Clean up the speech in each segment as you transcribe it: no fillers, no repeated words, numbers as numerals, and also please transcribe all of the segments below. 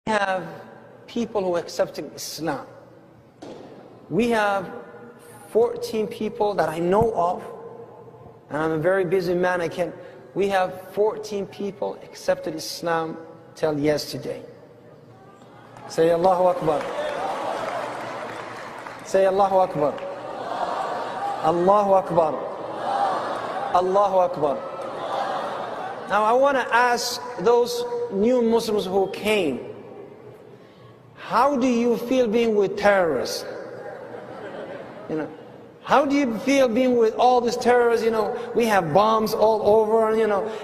have people who accepted Islam. We have 14 people that I know of, and I'm a very busy man. We have 14 people accepted Islam till yesterday. Say Allahu Akbar. Say Allahu Akbar. Allahu Akbar. Allahu Akbar. Now I want to ask those new Muslims who came, how do you feel being with terrorists? How do you feel being with all these terrorists? We have bombs all over, and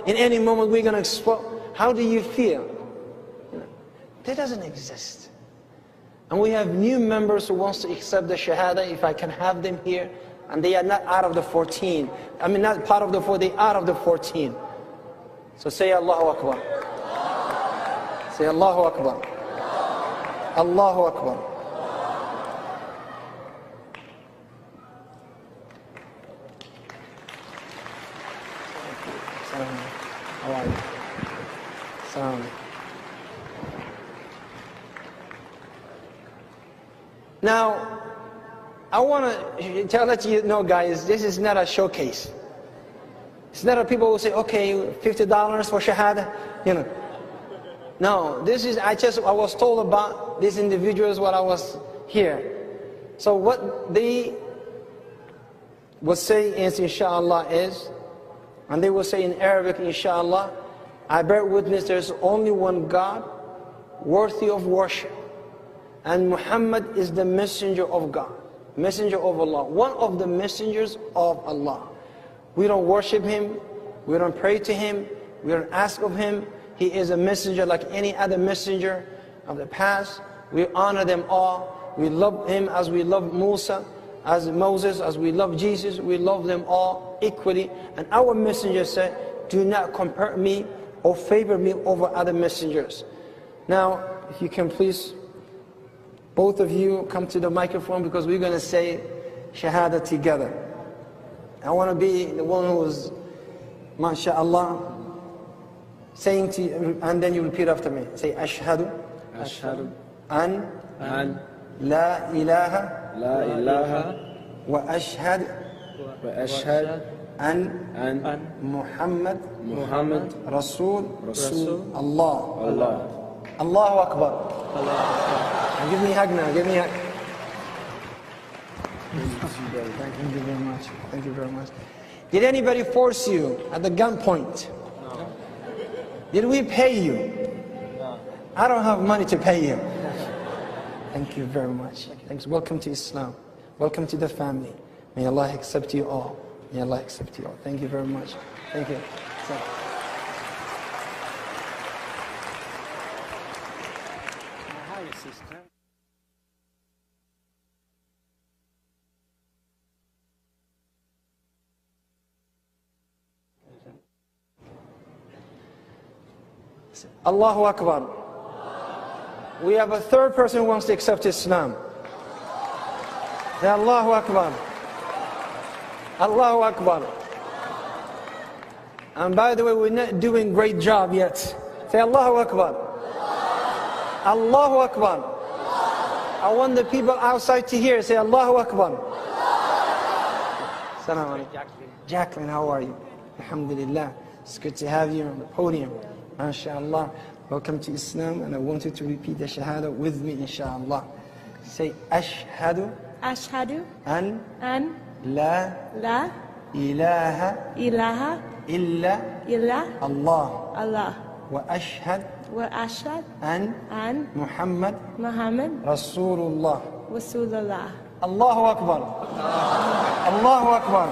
in any moment we're going to explode. How do you feel? That doesn't exist. And we have new members who wants to accept the Shahada, if I can have them here. And they are not out of the 14. I mean, not part of the 4, they are out of the 14. So say Allahu Akbar. Say Allahu Akbar. Allahu Akbar. How are you? Assalamu alaikum. Now, I want to let you know, guys, this is not a showcase. It's not a people who say, okay, $50 for Shahada, No, this is, I was told about these individuals while I was here. So what they would say is, inshallah, and they will say in Arabic, inshallah, I bear witness there's only one God worthy of worship, and Muhammad is the messenger of God, messenger of Allah, one of the messengers of Allah. We don't worship him, we don't pray to him, we don't ask of him. He is a messenger like any other messenger of the past. We honor them all. We love him as we love Musa, as Moses, as we love Jesus. We love them all equally. And our messenger said, do not compare me or favor me over other messengers. Now, if you can please, both of you come to the microphone, because we're going to say Shahada together. I want to be the one who is, MashaAllah, saying to you, and then you repeat after me. Say, Ashhadu an la ilaha wa ashhad an Muhammad Rasul Allah. Allahu Akbar. Give me a hug now, give me a hug. Thank you very much. Thank you very much. Did anybody force you at the gunpoint? No. Did we pay you? No. I don't have money to pay you. Thank you very much. Thanks. Welcome to Islam. Welcome to the family. May Allah accept you all. May Allah accept you all. Thank you very much. Thank you. Hi, sister. Allahu Akbar. We have a third person who wants to accept Islam. Say Allahu Akbar. Allahu Akbar. And by the way, we're not doing great job yet. Say Allahu Akbar. Allahu Akbar. I want the people outside to hear. Say Allahu Akbar. Assalamu alaikum. Jacqueline, how are you? Alhamdulillah. It's good to have you on the podium. MashaAllah. Welcome to Islam, and I want you to repeat the Shahada with me, inshallah. Say, Ashhadu an la ilaha illa Allah wa ashhad an Muhammad Rasulullah. Allahu Akbar. Allahu Akbar.